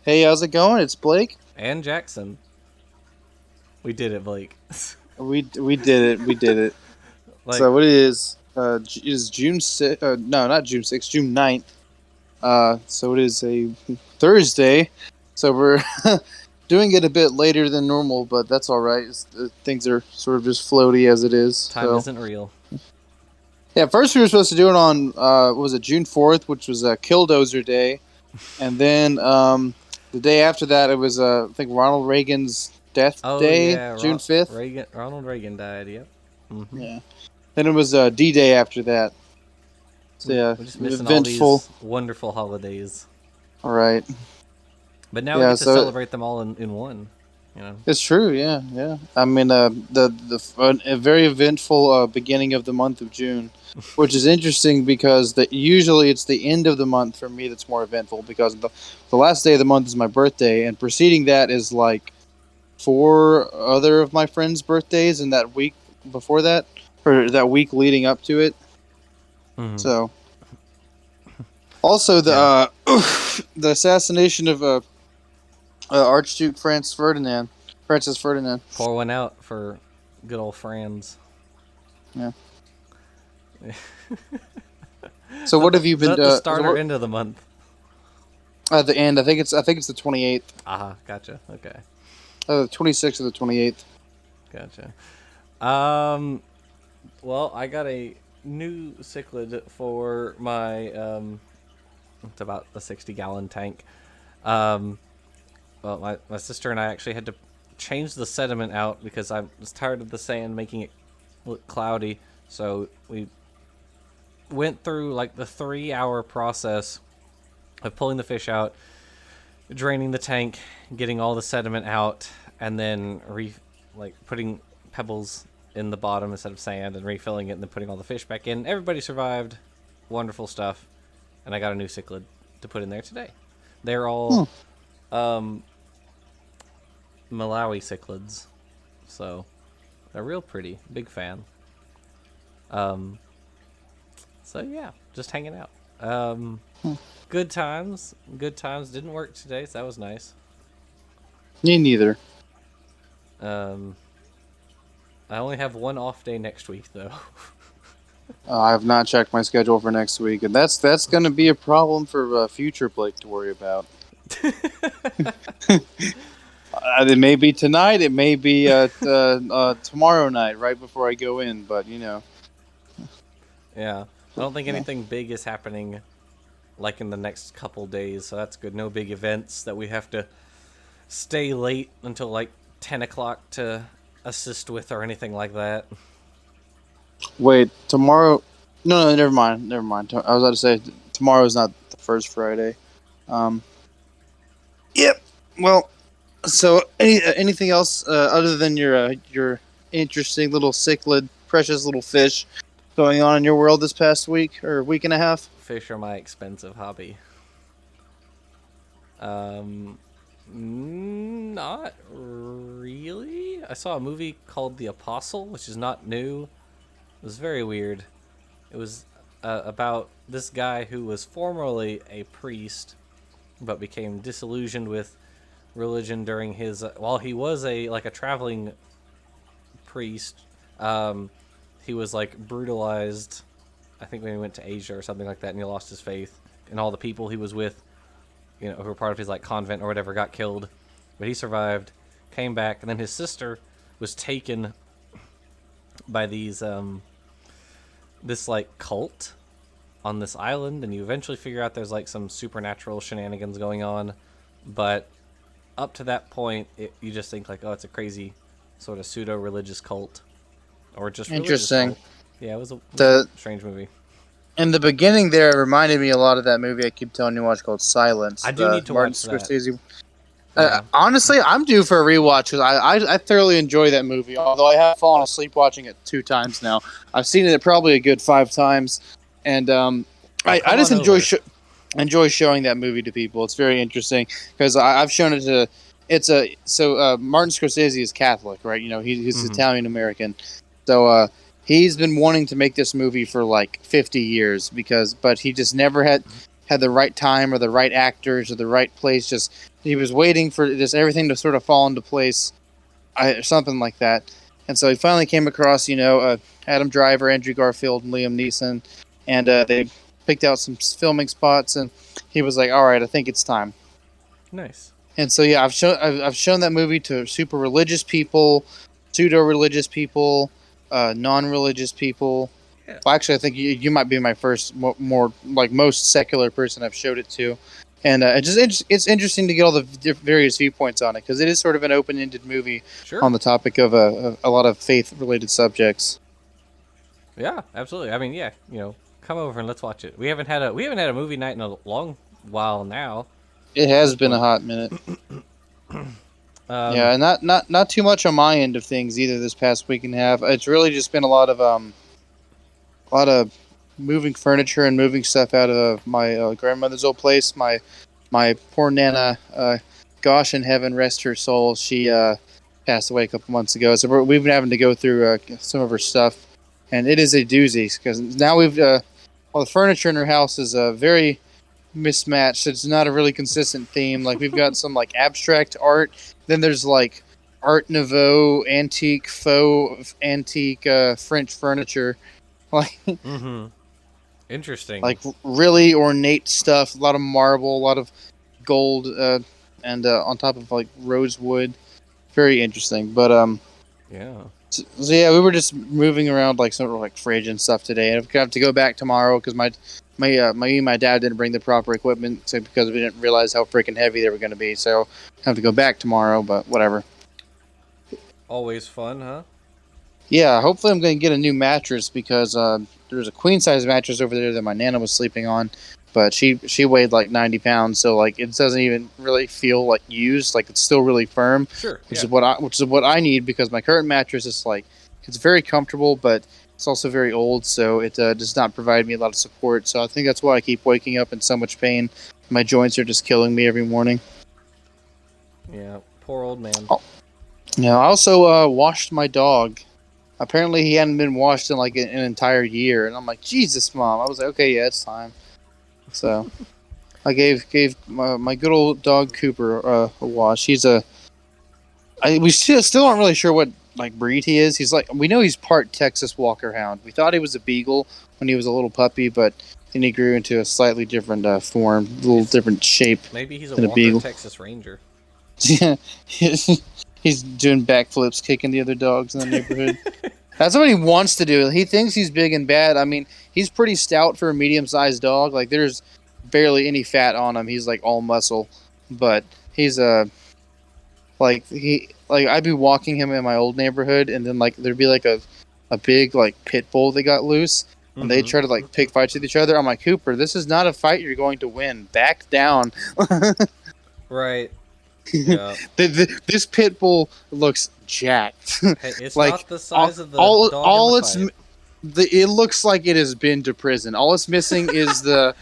Hey, how's it going? It's Blake. And Jackson. We did it, Blake. We did it. We did it. like, So what it is June 6th, no, not June 6th, June 9th. So it is a Thursday. So we're doing it a bit later than normal, but that's all right. Things are sort of just floaty as it is. time So isn't real. yeah, first we were supposed to do it on what was it, June 4th, which was Killdozer Day, and then the day after that it was I think Ronald Reagan's death Oh day, yeah, June 5th. Ronald Reagan died. Yep. Yeah. Then it was D-Day after that. So yeah, We're just missing all eventful. these wonderful holidays. All right. But now we Yeah. get to So celebrate them all in one. You know. it's true. Yeah. Yeah. I mean, a very eventful beginning of the month of June, which is interesting because usually it's the end of the month for me that's more eventful because the last day of the month is my birthday, and preceding that is like four other of my friends' birthdays, in that week before that, or that week leading up to it. Mm-hmm. So also the Yeah. the assassination of Archduke Francis Ferdinand. Pour one out for good old friends. Yeah. So Is that what the, have you is been? that the start or end of the month? At the end, I think it's the 28th, Aha, gotcha. Okay, the 26th or the 28th. gotcha. Um, well, I got a new cichlid for my it's about a 60-gallon tank. Um, well, my sister and I actually had to change the sediment out because I was tired of the sand making it look cloudy. So we went through like the 3-hour process of pulling the fish out, draining the tank, getting all the sediment out, and then putting pebbles in the bottom instead of sand and refilling it and then putting all the fish back in. Everybody survived. Wonderful stuff. And I got a new cichlid to put in there today. They're all um, Malawi cichlids. So they're real pretty. Big fan. Um, so yeah, just hanging out. Good times. Good times. Didn't work today, so that was nice. Me neither. Um, I only have one off day next week though. I have not checked my schedule for next week, and that's going to be a problem for future Blake to worry about. It may be tonight. It may be tomorrow night, right before I go in. But Yeah, I don't think anything big is happening like in the next couple days, so that's good. No big events that we have to stay late until like 10 o'clock to assist with or anything like that. wait, tomorrow? No, no, never mind. Never mind. I was about to say tomorrow is not the first Friday. Um, yep. Well, so anything else other than your interesting little cichlid, precious little fish going on in your world this past week or week and a half? Fish are my expensive hobby. Not really. I saw a movie called The Apostle, which is not new. It was very weird. It was about this guy who was formerly a priest, but became disillusioned with religion during his while he was a traveling priest. He was like brutalized. I think when he went to Asia or something like that, and he lost his faith, and all the people he was with, who were part of his like convent or whatever, got killed, but he survived, came back, and then his sister was taken by this like cult on this island, and you eventually figure out there's like some supernatural shenanigans going on, but up to that point, you just think like, oh, it's a crazy sort of pseudo religious cult, or just religious Interesting. cult. Yeah, it was a The strange movie. In the beginning, there it reminded me a lot of that movie I keep telling you to watch called Silence, I do the need to Martin watch that. Scorsese. Yeah. Honestly, I'm due for a rewatch because I thoroughly enjoy that movie. Although I have fallen asleep watching it 2 times now. I've seen it probably a good 5 times, and Oh, I come just on over. enjoy showing that movie to people. It's very interesting because I've shown it to. It's a so Martin Scorsese is Catholic, right? He's Mm-hmm. Italian American, so he's been wanting to make this movie for like 50 years but he just never had the right time or the right actors or the right place. Just he was waiting for just everything to sort of fall into place, something like that. And so he finally came across, Adam Driver, Andrew Garfield, and Liam Neeson, and they picked out some filming spots, and he was like, "All right, I think it's time." Nice. And so yeah, I've shown that movie to super religious people, pseudo religious people, non religious people. Yeah. Well, actually, I think you might be my first more like most secular person I've showed it to, and it's interesting to get all the various viewpoints on it because it is sort of an open ended movie Sure. on the topic of a lot of faith related subjects. Yeah, absolutely. I mean, yeah, come over and let's watch it. We haven't had a movie night in a long while now. It At has this been a point. hot minute. Um, Yeah, and not too much on my end of things either this past week and a half. It's really just been a lot of moving furniture and moving stuff out of my grandmother's old place. My poor nana, gosh in heaven rest her soul. She passed away a couple months ago, so we've been having to go through some of her stuff, and it is a doozy because now all the furniture in her house is very mismatched. It's not a really consistent theme. Like we've got some like abstract art, then there's like Art Nouveau, antique, faux antique French furniture, like mm-hmm. Interesting. like really ornate stuff. A lot of marble, a lot of gold, and on top of like rosewood. Very interesting. But Yeah. so yeah, we were just moving around like some of like fridge and stuff today, and I have to go back tomorrow because my dad didn't bring the proper equipment, so because we didn't realize how freaking heavy they were going to be. So I have to go back tomorrow, but whatever. Always fun, huh? Yeah, hopefully I'm going to get a new mattress because there's a queen size mattress over there that my nana was sleeping on, but she weighed like 90 pounds, so like it doesn't even really feel like used. Like it's still really firm, Sure. which Yeah. is what I need because my current mattress is like it's very comfortable, but it's also very old, so it does not provide me a lot of support. So I think that's why I keep waking up in so much pain. My joints are just killing me every morning. Yeah. Poor old man. Oh, yeah. I also washed my dog. Apparently, he hadn't been washed in like an entire year, and I'm like, Jesus, mom. I was like, okay, yeah, it's time. So I gave my good old dog Cooper a wash. We still aren't really sure what like breed he is. He's like we know he's part Texas Walker Hound. We thought he was a Beagle when he was a little puppy, but then he grew into a slightly different form, a little He's different shape maybe he's a than a Walker Beagle. Texas Ranger. Yeah, he's doing backflips, kicking the other dogs in the neighborhood. That's what he wants to do. He thinks he's big and bad. I mean, he's pretty stout for a medium-sized dog. Like, there's barely any fat on him. He's like all muscle, but he's I'd be walking him in my old neighborhood, and then like there'd be like a big like pit bull that got loose, and they Mm-hmm. try to like pick fights with each other. I'm like, Cooper, this is not a fight you're going to win. Back down. Right. Yeah. This pit bull looks jacked. Hey, it's Like not the all size of the all dog in the all it's fight. it looks like it has been to prison. All it's missing is the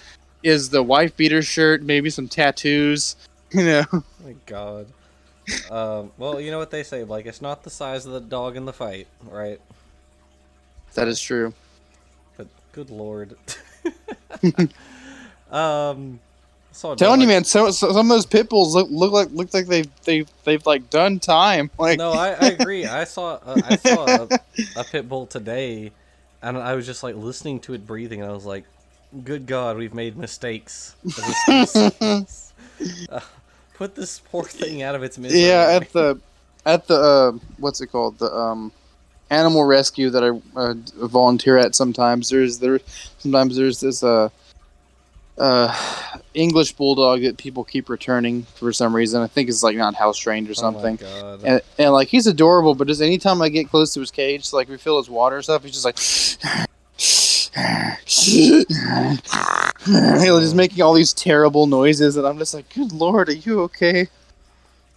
wife beater shirt, maybe some tattoos. You know, Oh my God. Well, you know what they say, like it's not the size of the dog in the fight, right? that So, is true. but good lord. um, saw a dog Telling you, like man, some of those pit bulls look like they've like done time. Like, no, I agree. I saw a pit bull today, and I was just like listening to it breathing, and I was like, "Good God, we've made mistakes as a species. Uh, put this poor thing out of its misery." yeah, I at the what's it called, the animal rescue that I volunteer at. Sometimes there's this English bulldog that people keep returning for some reason. I think it's like not house trained or oh my something. God. And like he's adorable, but just anytime I get close to his cage to like refill his water and stuff, he's just like he'll just Oh. making all these terrible noises, and I'm just like, good lord, are you okay?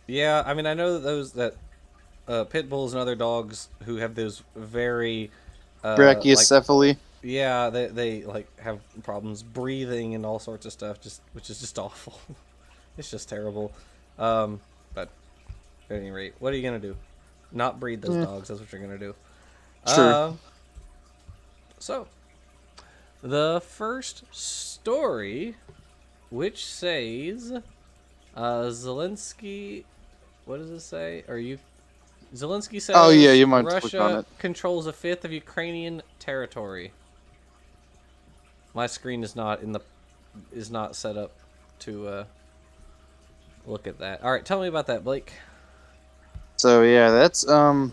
Yeah, I mean, I know that those that pit bulls and other dogs who have those very like Brachycephaly. yeah, they like have problems breathing and all sorts of stuff, just which is just awful. It's just terrible. But at any rate, what are you gonna do? Not breed those Yeah, dogs. That's what you're gonna do. sure. Um, so the first story which says Zelensky. What does it say? Zelensky Oh yeah, says you might click on Russia it. controls a fifth of Ukrainian territory. My screen is not set up to look at that. All right, tell me about that, Blake. So yeah, that's uh,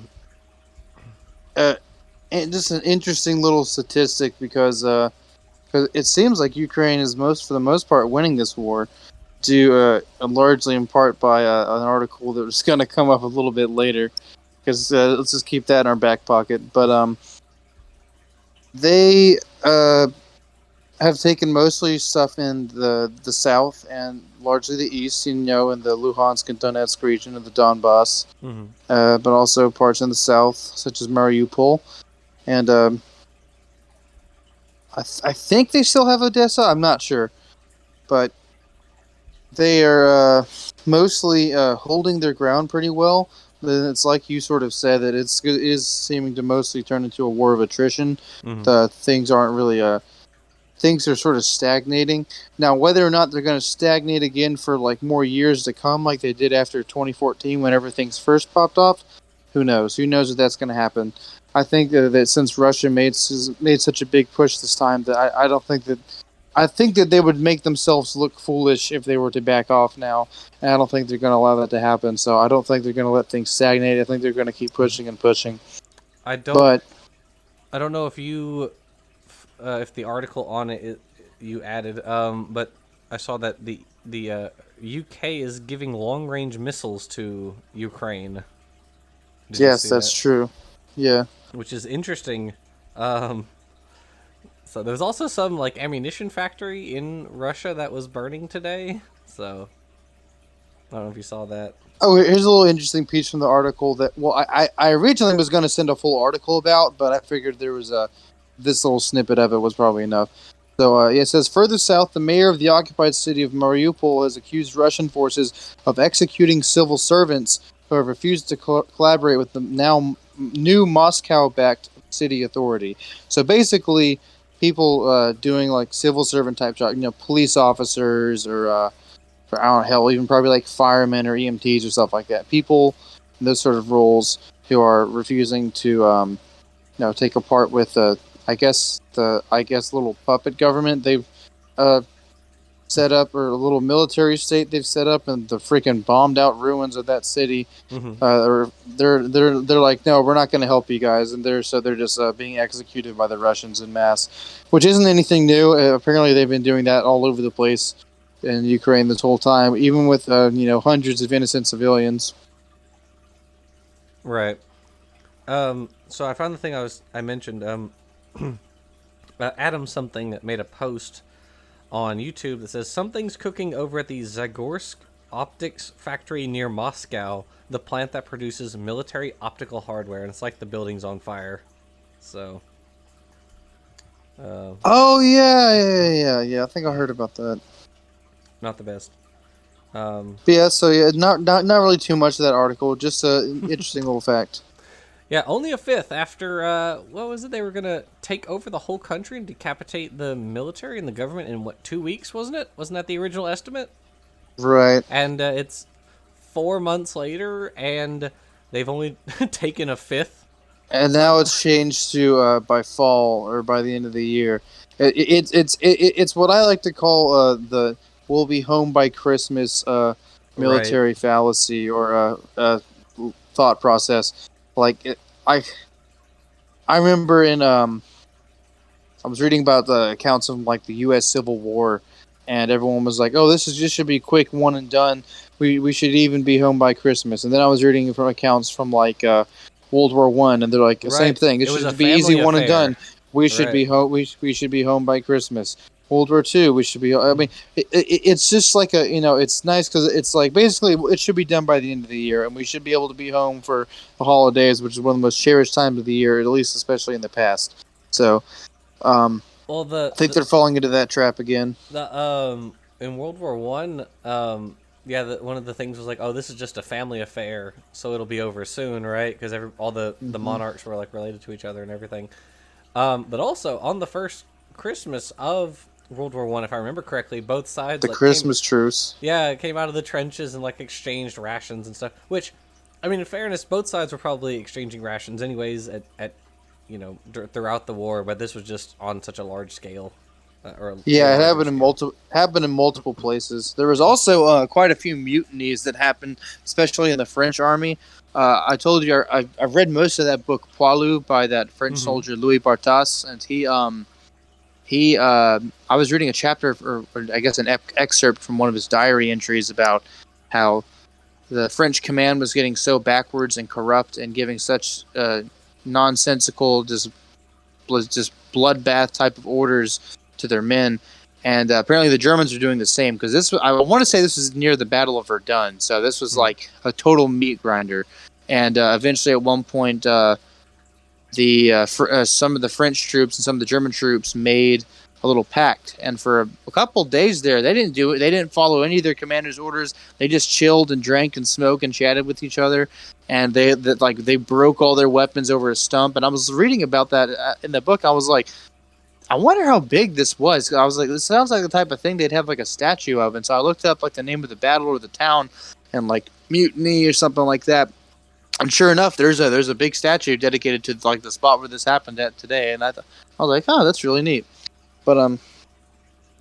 just an interesting little statistic because 'cause it seems like Ukraine is for the most part winning this war, due largely in part by an article that was going to come up a little bit later. Because let's just keep that in our back pocket. But they have taken mostly stuff in the south and largely the east, in the Luhansk and Donetsk region of the Donbass, Mm-hmm. but also parts in the south, such as Mariupol. And I think they still have Odessa. I'm not sure, but they are mostly holding their ground pretty well. But it's like you sort of said that it is seeming to mostly turn into a war of attrition. Mm-hmm. The things aren't really things are sort of stagnating. Now, whether or not they're going to stagnate again for like more years to come, like they did after 2014 when everything's first popped off, who knows? Who knows if that's going to happen? I think that since Russia made such a big push this time, that I don't think that. I think that they would make themselves look foolish if they were to back off now, and I don't think they're going to allow that to happen. So I don't think they're going to let things stagnate. I think they're going to keep pushing and pushing. I don't But I don't know if the article on it you added, but I saw that the UK is giving long range missiles to Ukraine. Did you yes, see that's that? true. Yeah. Which is interesting. Um, so there's also some like ammunition factory in Russia that was burning today. So I don't know if you saw that. Oh, here's a little interesting piece from the article that I originally was going to send a full article about, but I figured there was this little snippet of it was probably enough. So it says further south, the mayor of the occupied city of Mariupol has accused Russian forces of executing civil servants who have refused to collaborate with the now new Moscow-backed city authority. So basically, people doing like civil servant type job, police officers or for I don't know, hell, even probably like firemen or EMTs or stuff like that. People in those sort of roles who are refusing to, take a part with I guess little puppet government they've uh, set up, or a little military state they've set up, and the freaking bombed out ruins of that city. Mm-hmm. They're like, no, we're not going to help you guys, and they're just being executed by the Russians in mass, which isn't anything new. Apparently, they've been doing that all over the place in Ukraine this whole time, even with hundreds of innocent civilians. Right. So I found the thing I mentioned. Adam something that made a post on YouTube that says something's cooking over at the Zagorsk optics factory near Moscow, the plant that produces military optical hardware, and it's like the building's on fire. So, uh, Oh yeah. I think I heard about that. not the best. Um, But yeah, so yeah, not really too much of that article. Just an interesting little fact. yeah, only a fifth after what was it? They were gonna take over the whole country and decapitate the military and the government in what 2 weeks? Wasn't it? Wasn't that the original estimate? Right. And it's 4 months later, and they've only taken a fifth. And now it's changed to by fall or by the end of the year. It's what I like to call the "we'll be home by Christmas" Right. military fallacy or thought process. Like I remember I was reading about the accounts of like the U.S. Civil War, and everyone was like, "Oh, this should be quick, one and done. We should even be home by Christmas." And then I was reading from accounts from like World War One, and they're like the same Right. thing. It It was a should be easy, family one and affair. done. We should Right. be home. We should be home by Christmas. World War Two, we should be. I mean, it's just like it's nice because it's like basically it should be done by the end of the year, and we should be able to be home for the holidays, which is one of the most cherished times of the year, at least especially in the past. So, Well, I think they're falling into that trap again. the in World War One, yeah, one of the things was like, oh, this is just a family affair, so it'll be over soon, right? Because all the Hmm. monarchs were like related to each other and everything. But also on the first Christmas of World War One, if I remember correctly, both sides The like came, Christmas truce. yeah, came out of the trenches and like exchanged rations and stuff. Which, I mean, in fairness, both sides were probably exchanging rations anyways at throughout the war, but this was just on such a large scale, or a Yeah, it larger scale. happened in multiple places. There was also quite a few mutinies that happened, especially in the French army. I told you I've read most of that book Poilu by that French Mm-hmm. soldier Louis Bartas, and he I was reading a chapter or I guess an excerpt from one of his diary entries about how the French command was getting so backwards and corrupt and giving such nonsensical, just bloodbath type of orders to their men. And apparently the Germans are doing the same because I want to say this was near the Battle of Verdun, so this was Mm-hmm. like a total meat grinder. And eventually, at one point, the some of the French troops and some of the German troops made a little pact, and for a couple of days there, they didn't do it. They didn't follow any of their commanders' orders. They just chilled and drank and smoked and chatted with each other, and they broke all their weapons over a stump. And I was reading about that in the book. I was like, I wonder how big this was. I was like, this sounds like the type of thing they'd have like a statue of. And so I looked up like the name of the battle or the town, and like mutiny or something like that. And sure enough, there's a big statue dedicated to like the spot where this happened at today. And I was like, oh, that's really neat. But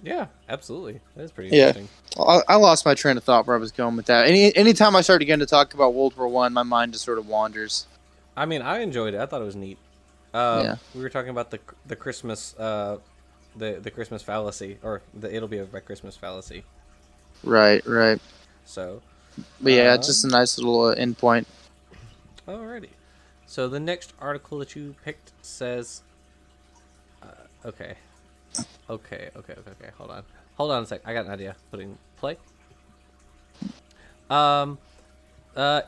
Yeah, absolutely. That is pretty yeah, interesting. I lost my train of thought where I was going with that. Anytime I start again to talk about World War One, my mind just sort of wanders. I mean, I enjoyed it. I thought it was neat. Yeah, We were talking about the Christmas the Christmas fallacy, or the it'll be a Christmas fallacy. right. So, But yeah, it's just a um, nice little endpoint. alrighty. So the next article that you picked says, okay, okay. Hold on a sec. I got an idea. Putting play. Um,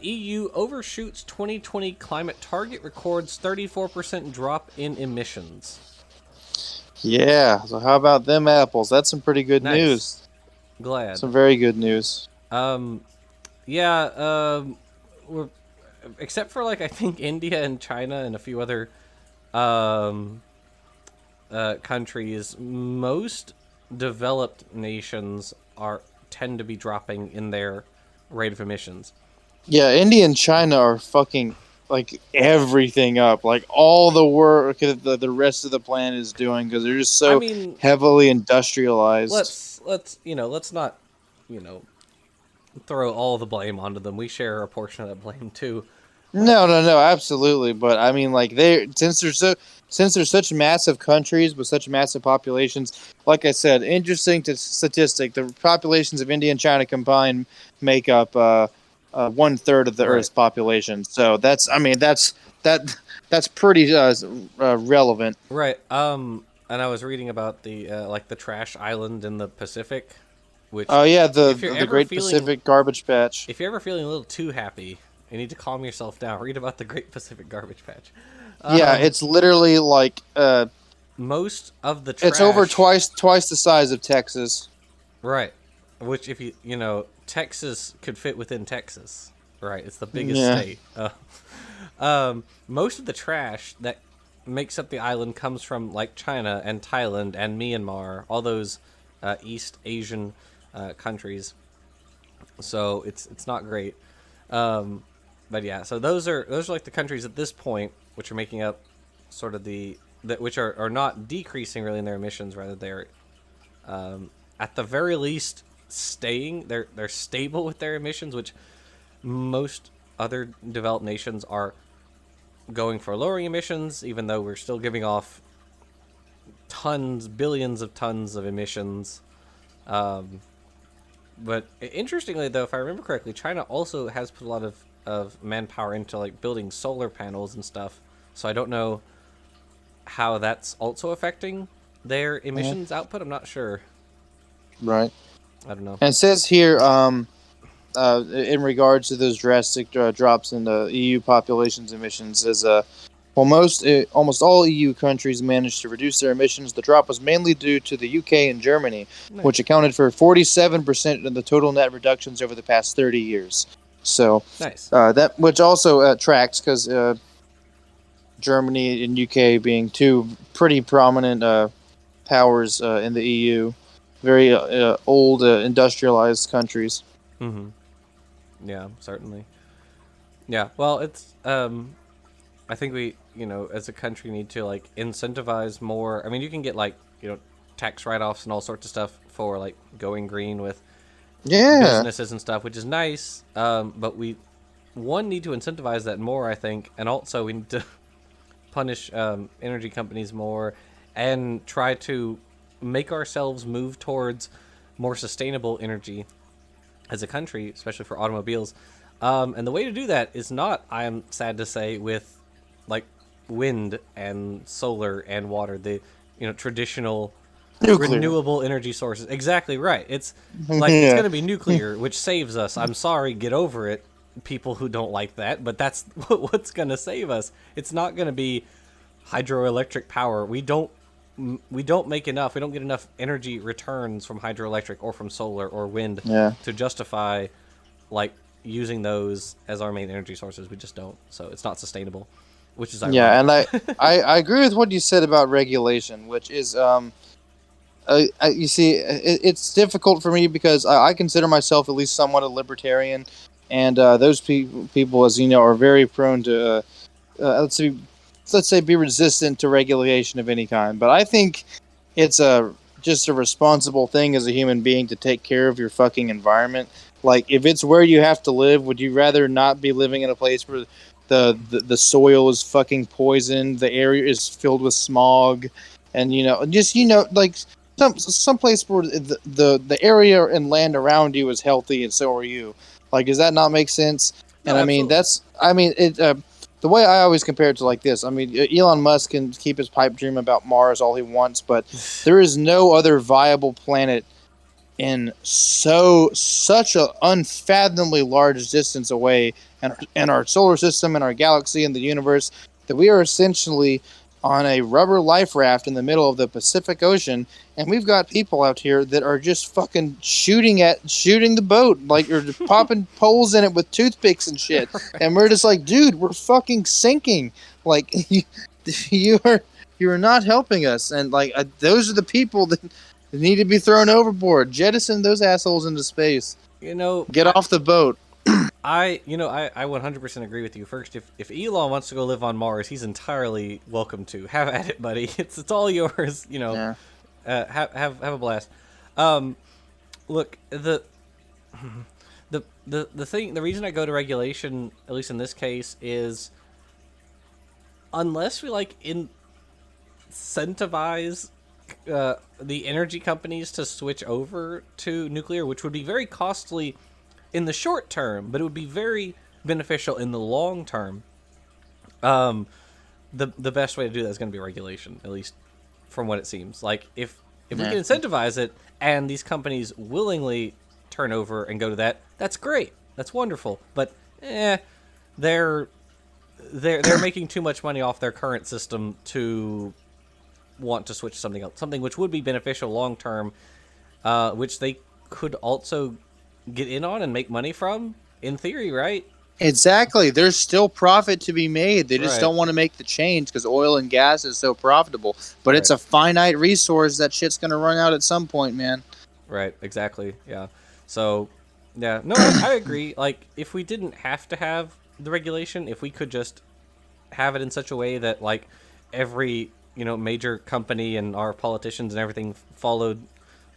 EU overshoots 2020 climate target, records 34% drop in emissions. Yeah. So how about them apples? That's some pretty good Nice. news. Glad. Some very good news. Um, yeah. We're except for like I think India and China and a few other um countries, most developed nations are tend to be dropping in their rate of emissions. Yeah, India and China are fucking like everything up, like all the work that the rest of the planet is doing because they're just I so mean, heavily industrialized. let's not you know throw all the blame onto them. We share a portion of that blame too. But No, absolutely. But I mean, like they since they're such massive countries with such massive populations. Like I said, interesting statistic: the populations of India and China combined make up 1/3 of the right, Earth's population. So that's I mean that that's pretty relevant. right. And I was reading about the like the trash island in the Pacific, which Oh yeah, if you're the ever Great feeling Pacific Garbage Patch. if you're ever feeling a little too happy, you need to calm yourself down. Read about the Great Pacific Garbage Patch. Yeah, Um, it's literally like most of the it's over trash, twice the size of Texas. right? Which, if Texas could fit within Texas, right? It's the biggest Yeah. state. Most of the trash that makes up the island comes from like China and Thailand and Myanmar, all those East Asian countries. So it's not great. Um, but yeah, so those are like the countries at this point which are making up sort of the that which are not decreasing really in their emissions, rather they're at the very least staying they're stable with their emissions, which most other developed nations are going for lowering emissions, even though we're still giving off tons, billions of tons of emissions. Um, but interestingly, though, if I remember correctly, China also has put a lot of manpower into like building solar panels and stuff. So I don't know how that's also affecting their Mhm. emissions output. I'm not sure. Right. I don't know. And it says here, in regards to those drastic drops in the EU population's emissions, is well, almost all EU countries managed to reduce their emissions. The drop was mainly due to the UK and Germany, which Nice, accounted for 47% of the total net reductions over the past 30 years. So nice. that which also tracks because Germany and UK being two pretty prominent powers in the EU, very old industrialized countries. Mm-hmm. Yeah, certainly. Yeah. Well, it's I think we, as a country need to like incentivize more. I mean, you can get like, tax write-offs and all sorts of stuff for like going green with Yeah, businesses and stuff, which is nice. But we need to incentivize that more, I think, and also we need to punish energy companies more and try to make ourselves move towards more sustainable energy as a country, especially for automobiles. And the way to do that is not, I am sad to say, with like wind and solar and water, the traditional nuclear. renewable energy sources. Exactly right. It's like it's Yeah, going to be nuclear, which saves us. I'm sorry, get over it, people who don't like that, but that's what's going to save us. It's not going to be hydroelectric power. We don't make enough. We don't get enough energy returns from hydroelectric or from solar or wind yeah. to justify like using those as our main energy sources. We just don't. So it's not sustainable, which is Yeah, ironic. and I agree with what you said about regulation, which is you see, it's difficult for me because I consider myself at least somewhat a libertarian, and those people, as you know, are very prone to let's say be resistant to regulation of any kind. But I think it's a just a responsible thing as a human being to take care of your fucking environment. Like if it's where you have to live, would you rather not be living in a place where the soil is fucking poisoned, the area is filled with smog, and just like some place where the area and land around you is healthy and so are you. Like, does that not make sense? No, And I mean, absolutely. it. The way I always compare it to like this. I mean, Elon Musk can keep his pipe dream about Mars all he wants, but there is no other viable planet in such a unfathomably large distance away, and our solar system and our galaxy and the universe, that we are essentially on a rubber life raft in the middle of the Pacific Ocean, and we've got people out here that are just fucking shooting the boat, like, or popping poles in it with toothpicks and shit, and we're just like, dude, we're fucking sinking. Like, you are not helping us, and like those are the people that need to be thrown overboard. Jettison those assholes into space. You know, Get I off the boat. I 100% agree with you. First, if Elon wants to go live on Mars, he's entirely welcome to. Have at it, buddy. It's all yours. Yeah. Have a blast. Um, Look, the reason I go to regulation, at least in this case, is unless we like incentivize the energy companies to switch over to nuclear, which would be very costly in the short term, but it would be very beneficial in the long term. Um, the best way to do that is going to be regulation, at least from what it seems. Like if we Yeah. can incentivize it and these companies willingly turn over and go to that, that's great. That's wonderful. But they're they're making too much money off their current system to want to switch to something else, something which would be beneficial long term, which they could also get in on and make money from, in theory, right? Exactly. There's still profit to be made. They just Right, don't want to make the change because oil and gas is so profitable. But right, it's a finite resource. That shit's gonna run out at some point, man. right. Exactly. Yeah. So, yeah, no, I agree. Like, if we didn't have to have the regulation, if we could just have it in such a way that like every major company and our politicians and everything followed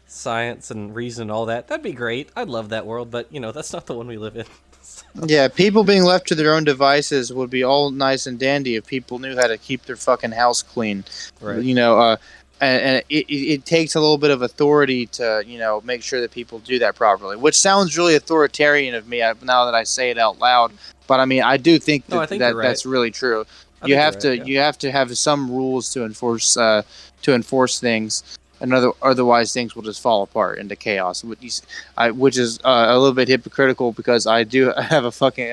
science and reason and all that, that'd be great. I'd love that world, but that's not the one we live in. So, Yeah, people being left to their own devices would be all nice and dandy if people knew how to keep their fucking house clean. right, You know, and it takes a little bit of authority to make sure that people do that properly. Which sounds really authoritarian of me now that I say it out loud. But I mean, I do think no, I think you're right. that's really true. I think you're right. Yeah. You have to have some rules to enforce things. And otherwise, things will just fall apart into chaos. Which is a little bit hypocritical because I do have a fucking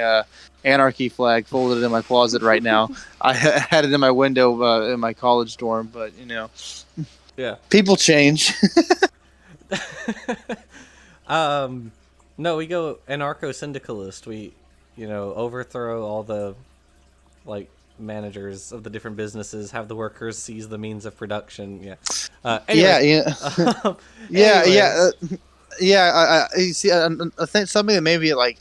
anarchy flag folded in my closet right now. I had it in my window in my college dorm, but Yeah. people change. um no, we go anarcho syndicalist. We overthrow all the like managers of the different businesses have the workers seize the means of production. Yeah. Yeah, Anyways, yeah, yeah, yeah. anyways, Yeah, you see, I think something that maybe like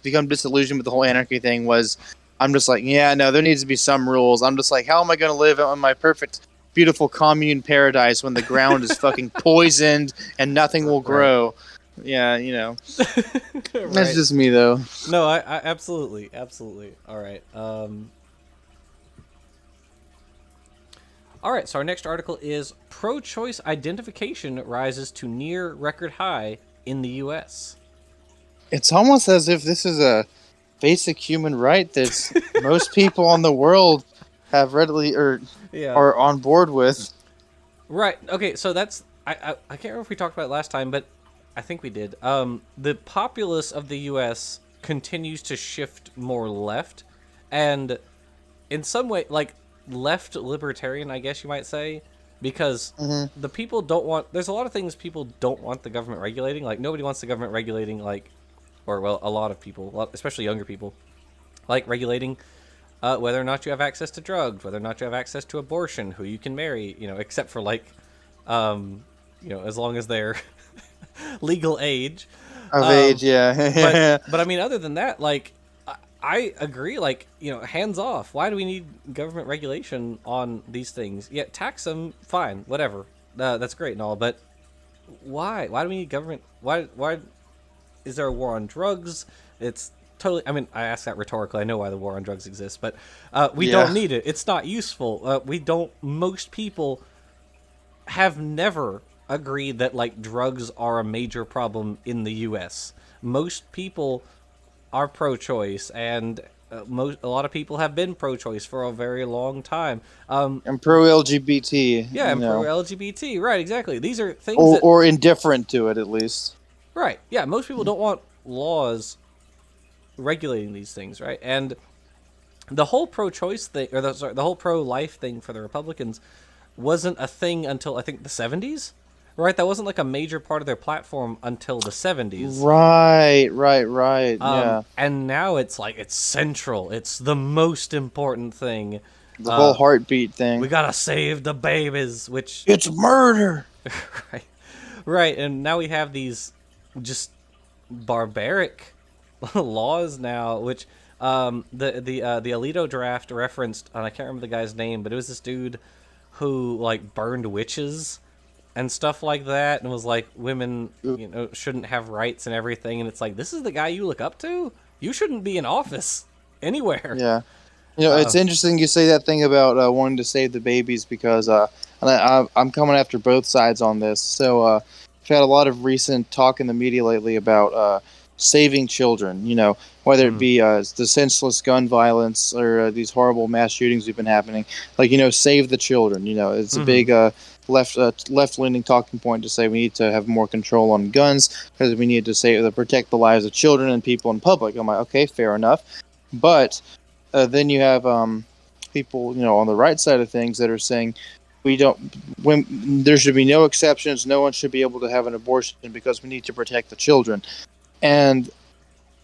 become disillusioned with the whole anarchy thing was, I'm just like, yeah, no, there needs to be some rules. I'm just like, how am I going to live in my perfect, beautiful commune paradise when the ground is fucking poisoned and nothing will right, grow? Yeah, that's right. just me though. No, I absolutely, absolutely. All right. All right. So our next article is pro-choice identification rises to near record high in the U.S. It's almost as if this is a basic human right that most people in the world have readily or Yeah. are on board with. Right. Okay. So that's I can't remember if we talked about it last time, but I think we did. The populace of the U.S. continues to shift more left, and in some way, like left libertarian, I guess you might say, because Hmm. the people don't want. There's a lot of things people don't want the government regulating. Like nobody wants the government regulating, like, or well, a lot of people, especially younger people, like regulating whether or not you have access to drugs, whether or not you have access to abortion, who you can marry, except for like, um, as long as they're legal age. Of age, Um, but yeah. but I mean, other than that, like, I agree. Like, hands off. Why do we need government regulation on these things? Yeah, tax them, fine, whatever. That's great and all, but why? Why do we need government? Why is there a war on drugs? It's totally. I mean, I ask that rhetorically. I know why the war on drugs exists, but we Yeah. don't need it. It's not useful. We don't. Most people have never agreed that like drugs are a major problem in the U.S. Most people are pro-choice, and a lot of people have been pro-choice for a very long time. And pro LGBT, Yeah, and pro-LGBT. Right, exactly. These are things that. or indifferent to it at least. Right. Yeah, most people don't want laws regulating these things, right? And the whole pro-choice thing, or the whole pro-life thing for the Republicans wasn't a thing until I think the 70s, right? That wasn't like a major part of their platform until the 70s. Right, right, right. Yeah, And now it's like it's central. It's the most important thing. the whole heartbeat We thing. gotta save the babies, which It's murder. right, right. And now we have these just barbaric laws now, which the Alito draft referenced, and I can't remember the guy's name, but it was this dude who like burned witches and stuff like that, and was like women, shouldn't have rights and everything. And it's like, this is the guy you look up to. You shouldn't be in office anywhere. Yeah. Uh, It's interesting you say that thing about wanting to save the babies because and I'm coming after both sides on this. So I've had a lot of recent talk in the media lately about saving children. Whether it be the senseless gun violence or these horrible mass shootings we've been happening. Like save the children. It's a big left leaning talking point to say we need to have more control on guns because we need to protect the lives of children and people in public. I'm like, okay, fair enough, but then you have people, on the right side of things that are saying we don't. When there should be no exceptions, no one should be able to have an abortion because we need to protect the children. And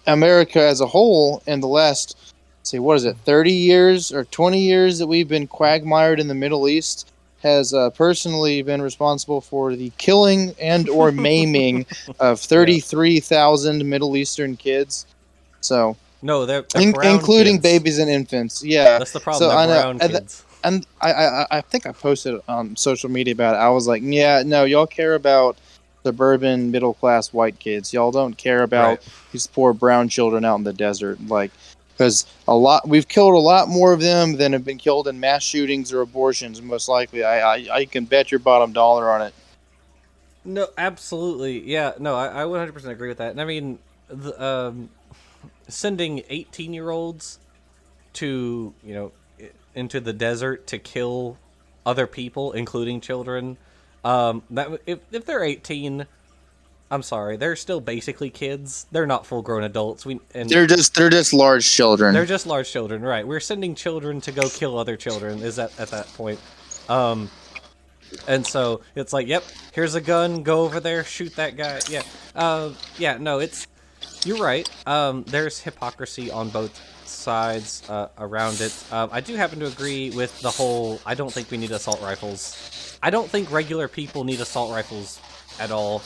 America as a whole, in the last, say, what is it, 30 years or 20 years that we've been quagmired in the Middle East, has personally been responsible for the killing and or maiming of yeah. 33,000 Middle Eastern kids. So No, they're brown including kids. babies and infants. Yeah. That's the problem. So They're I know, brown kids. and I think I posted on social media about it. I was like, yeah, no, y'all care about suburban middle class white kids. Y'all don't care Right. about these poor brown children out in the desert. Like, because we've killed a lot more of them than have been killed in mass shootings or abortions. Most likely, I can bet your bottom dollar on it. No, absolutely. Yeah, no, I 100% agree with that. And I mean, sending 18-year-olds to, into the desert to kill other people, including children, that if they're 18, I'm sorry, they're still basically kids. They're not full-grown adults. They're just large children. They're just large children, right? We're sending children to go kill other children. Is that at that point? Um, And so it's like, yep, here's a gun, go over there, shoot that guy. Yeah. Yeah, no, you're right. There's hypocrisy on both sides around it. I do happen to agree with the whole. I don't think we need assault rifles. I don't think regular people need assault rifles at all.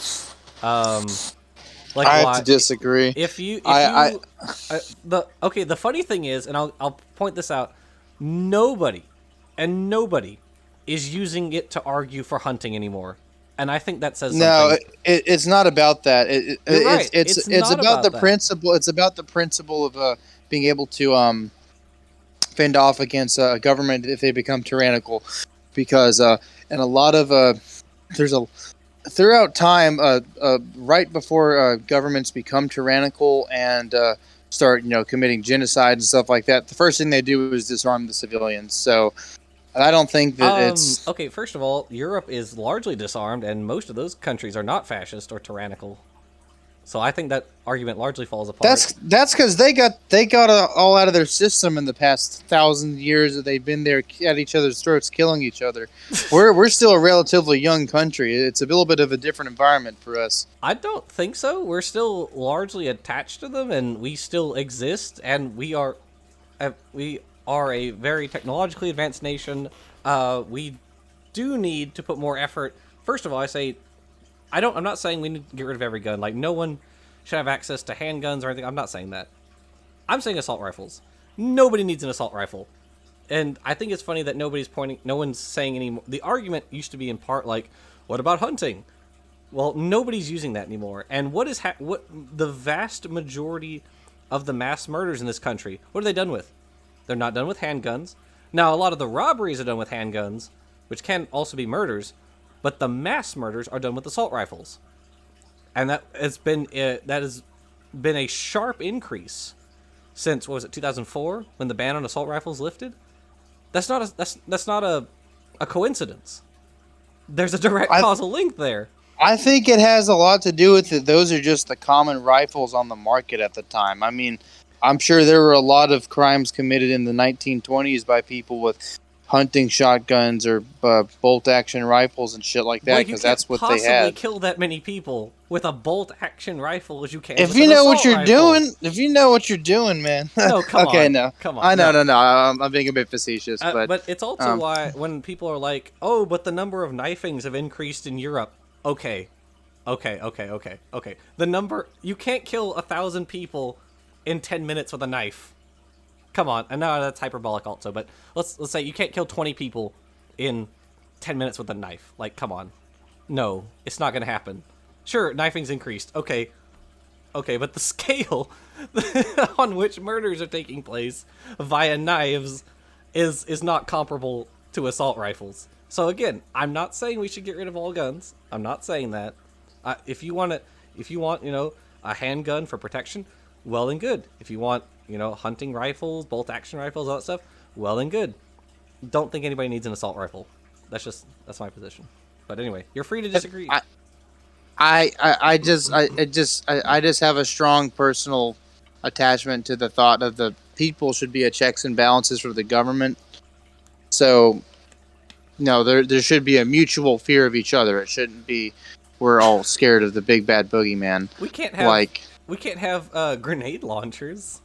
Um, like I have to why? disagree. If I you the funny thing is, and I'll point this out. Nobody, nobody, is using it to argue for hunting anymore, and I think that says No, something. it's not about that. You're right. It's It's not about the about that. principle. It's about the principle of being able to fend off against a government if they become tyrannical, because and a lot of there's a throughout time right before governments become tyrannical and start committing genocide and stuff like that. The first thing they do is disarm the civilians. So I don't think that it's Okay, first of all, Europe is largely disarmed, and most of those countries are not fascist or tyrannical. So I think that argument largely falls apart. that's because they got all out of their system in the past 1,000 years that they've been there at each other's throats, killing each other. We're still a relatively young country. It's a little bit of a different environment for us. I don't think so. We're still largely attached to them, and we still exist, and we are a very technologically advanced nation. We do need to put more effort. First of all, I say I'm not saying we need to get rid of every gun. Like, no one should have access to handguns or anything. I'm not saying that. I'm saying assault rifles. Nobody needs an assault rifle. And I think it's funny that no one's saying any. The argument used to be in part like, what about hunting? Well, nobody's using that anymore. And what the vast majority of the mass murders in this country, what are they done with? They're not done with handguns. Now, a lot of the robberies are done with handguns, which can also be murders, but the mass murders are done with assault rifles, and that has been a sharp increase since, what was it, 2004, when the ban on assault rifles lifted. That's not a coincidence. There's a direct causal link there. I think it has a lot to do with it. Those are just the common rifles on the market at the time. I mean, I'm sure there were a lot of crimes committed in the 1920s by people with hunting shotguns or bolt-action rifles and shit like that, Well, you because can't that's what they possibly had. kill that many people with a bolt-action rifle as you can If with you an know what assault you're rifle. doing, if you know what you're doing, man. No, come Okay, on, no, come on, I know, no. no. I'm being a bit facetious, But it's also um, why when people are like, "Oh, but the number of knifings have increased in Europe." Okay, okay. The number you can't kill 1,000 people in 10 minutes with a knife. Come on, and now that's hyperbolic also. But let's say you can't kill 20 people in 10 minutes with a knife. Like, come on, no, it's not gonna happen. Sure, knifing's increased. Okay, but the scale on which murders are taking place via knives is not comparable to assault rifles. So again, I'm not saying we should get rid of all guns. I'm not saying that. If you want a handgun for protection, well and good. If you want hunting rifles, bolt action rifles, all that stuff, well and good. Don't think anybody needs an assault rifle. That's my position. But anyway, you're free to disagree. I just have a strong personal attachment to the thought of the people should be a checks and balances for the government. So no, there should be a mutual fear of each other. It shouldn't be we're all scared of the big bad boogeyman. We can't have Like we can't have grenade launchers.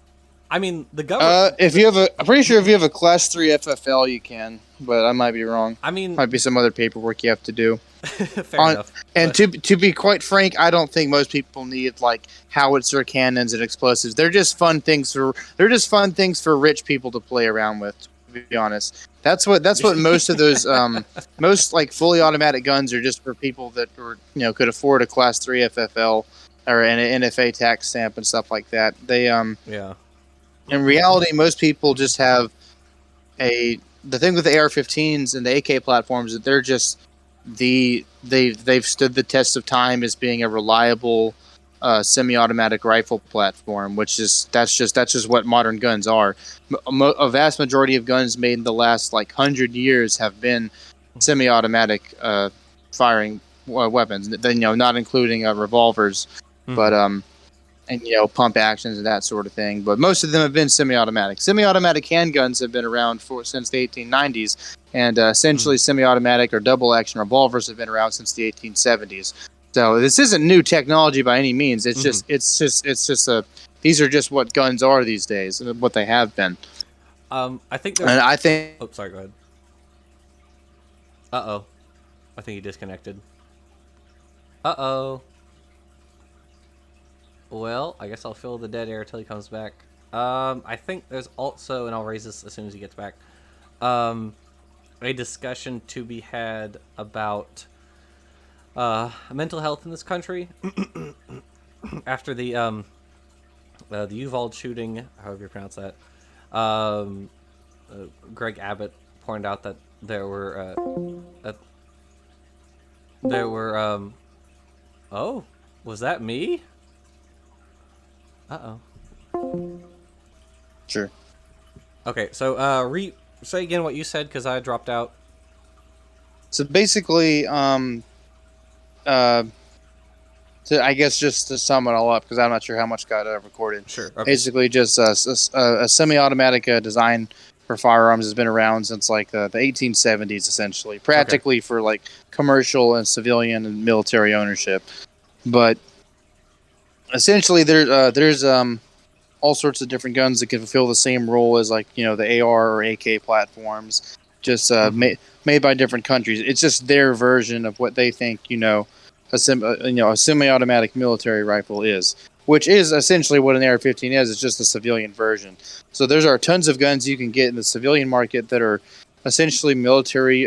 I mean, the government. if you have I'm pretty sure if you have a class 3 FFL you can, but I might be wrong. I mean, Might be some other paperwork you have to do. fair enough. And to be quite frank, I don't think most people need like howitzer cannons and explosives. They're just fun things for rich people to play around with. To be honest, that's what most of those most like fully automatic guns are just for people that could afford a class 3 FFL or an NFA tax stamp and stuff like that. They Yeah. in reality, most people just have the thing with the AR-15s and the AK platforms that they're just they've stood the test of time as being a reliable semi-automatic rifle platform, that's just what modern guns are. A vast majority of guns made in the last 100 years have been semi-automatic firing weapons. Then not including revolvers, but and pump actions and that sort of thing. But most of them have been semi-automatic. Semi-automatic handguns have been around since the 1890s, and essentially semi-automatic or double action revolvers have been around since the 1870s. So this isn't new technology by any means. It's Mm-hmm. just a. These are just what guns are these days, and what they have been. I think there's. And I think Oh, sorry. Go ahead. Uh-oh. I think he disconnected. Uh-oh. Well, I guess I'll fill the dead air till he comes back. I think there's also, and I'll raise this as soon as he gets back, a discussion to be had about mental health in this country after the Uvalde shooting, however you pronounce that. Um, Greg Abbott pointed out that there were oh, was that me? Uh-oh. sure. Okay, so say again what you said because I dropped out. So basically, uh, I guess just to sum it all up, because I'm not sure how much got recorded. Sure. Okay. Basically, just a semi-automatic design for firearms has been around since like the 1870s, essentially, practically for like commercial and civilian and military ownership. But essentially, there's all sorts of different guns that can fulfill the same role as like the AR or AK platforms, just made by different countries. It's just their version of what they think a semi-automatic military rifle is, which is essentially what an AR-15 is. It's just a civilian version. So there are tons of guns you can get in the civilian market that are essentially military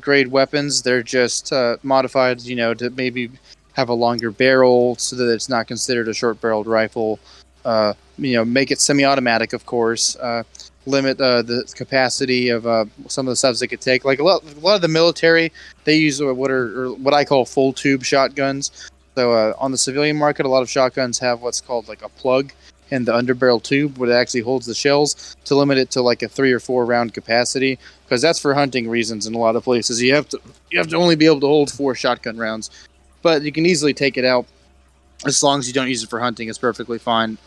grade weapons. They're just modified, to maybe have a longer barrel so that it's not considered a short-barreled rifle. Make it semi-automatic, of course. Limit the capacity of some of the stuff they could take. Like a lot of the military, they use what I call full tube shotguns. So on the civilian market, a lot of shotguns have what's called like a plug in the underbarrel tube, where it actually holds the shells, to limit it to like a 3 or 4 round capacity, because that's for hunting reasons. In a lot of places, you have to only be able to hold 4 shotgun rounds, but you can easily take it out as long as you don't use it for hunting. It's perfectly fine.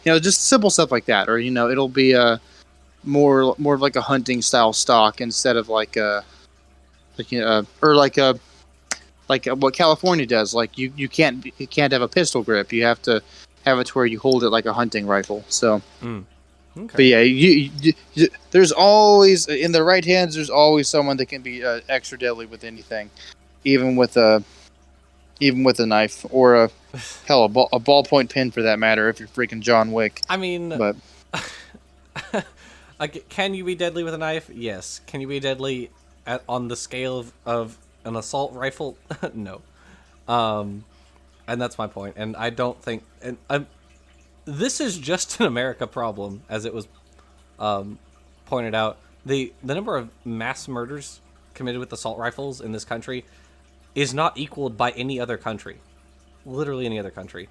Just simple stuff like that, or it'll be more of like a hunting style stock instead of like what California does. Like you can't have a pistol grip. You have to have it to where you hold it like a hunting rifle. So, Okay. but yeah, there's always in the right hands. There's always someone that can be extra deadly with anything, even with a knife or a ballpoint pen for that matter. If you're freaking John Wick. I mean, But like, can you be deadly with a knife? Yes. Can you be deadly on the scale of an assault rifle? No. And that's my point. And I don't think, this is just an America problem, as it was pointed out. The number of mass murders committed with assault rifles in this country is not equaled by any other country, literally any other country.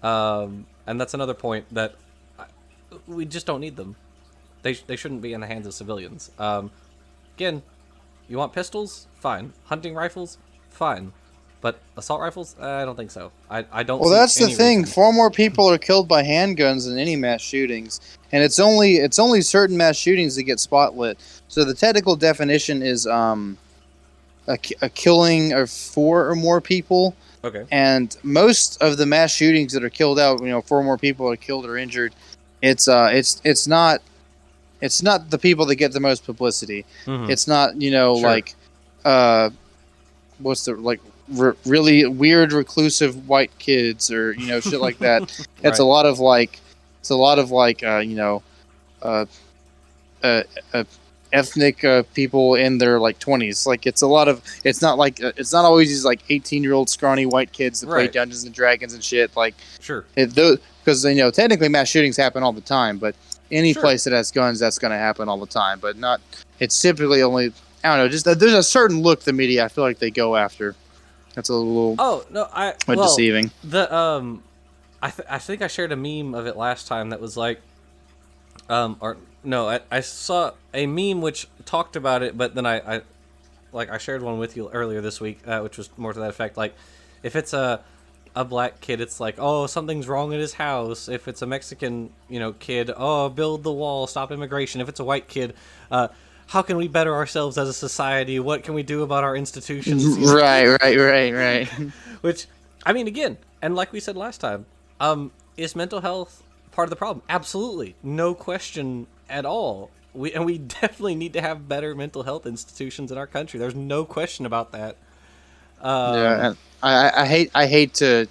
And that's another point, that we just don't need them. They shouldn't be in the hands of civilians. Again, you want pistols? Fine. Hunting rifles? Fine. But assault rifles? I don't think so. I don't. Well, see that's the any thing. reason. Far more people are killed by handguns than any mass shootings, and it's only certain mass shootings that get spotlit. So the technical definition is a killing of 4 or more people. Okay. And most of the mass shootings that are killed out, 4 or more people are killed or injured. It's not the people that get the most publicity. Mm-hmm. It's not Sure. like what's the like really weird reclusive white kids or shit like that. It's Right. a lot of like ethnic people in their like 20s. Like it's not always these like 18-year-old scrawny white kids that play Right. Dungeons and Dragons and shit. Like Sure. because technically mass shootings happen all the time, but any Sure. place that has guns, that's going to happen all the time. But not, it's typically only, I don't know, just there's a certain look the media I feel like they go after. That's a little Oh no, deceiving. I think I shared a meme of it last time that was like, or no, I saw a meme which talked about it, but then I shared one with you earlier this week, which was more to that effect. Like, if it's a black kid, it's like, oh, something's wrong at his house. If it's a Mexican, kid, oh, build the wall, stop immigration. If it's a white kid, how can we better ourselves as a society? What can we do about our institutions? Right. Which, I mean, again, and like we said last time, is mental health part of the problem? Absolutely, no question at all. We definitely need to have better mental health institutions in our country. There's no question about that. Yeah, and I hate to